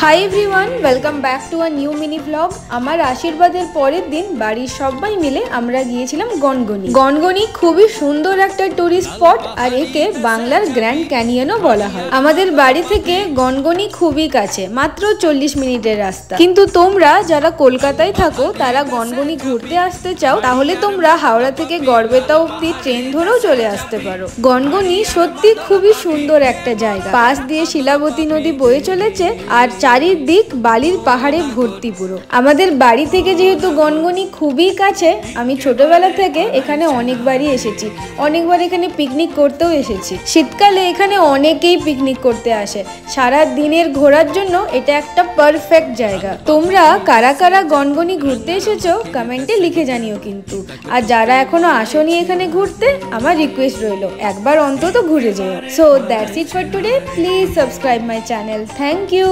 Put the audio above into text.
Hi everyone, welcome back to a new mini blog. আমার আশীর্বাদের পরের দিন বাড়ির সবাই মিলে আমরা গিয়েছিলাম গনগনি। গনগনি খুবই সুন্দর একটা টুরিস্ট স্পট, আর একে বাংলার গ্র্যান্ড ক্যানিয়নও বলা হয়। আমাদের বাড়ি থেকে গনগনি খুবই কাছে, মাত্র 40 মিনিটের রাস্তা। কিন্তু তোমরা যারা কলকাতায় থাকো, তারা গনগনি ঘুরতে আসতে চাও, তাহলে তোমরা হাওড়া থেকে গড়বেতা অব্দি ট্রেন ধরেও চলে আসতে পারো। গনগনি সত্যি খুবই সুন্দর একটা জায়গা। পাশ দিয়ে শিলাবতী নদী বয়ে চলেছে, আর চারিদিক বালির পাহাড়ে ভর্তি পুরো। আমাদের বাড়ি থেকে যেহেতু গনগনি খুবই কাছে, আমি ছোটবেলা থেকে এখানে অনেকবারই এসেছি। অনেকবার এখানে পিকনিক করতেও এসেছি। শীতকালে এখানে অনেকেই পিকনিক করতে আসে। সারা দিনের ঘোরার জন্য এটা একটা পারফেক্ট জায়গা। তোমরা কারা কারা গনগনি ঘুরতে এসেছো কমেন্টে লিখে জানিও কিন্তু। আর যারা এখনো আসোনি এখানে ঘুরতে, আমার রিকোয়েস্ট রইল একবার অন্তত ঘুরে যেও। So that's it for today. Please subscribe my channel. Thank you.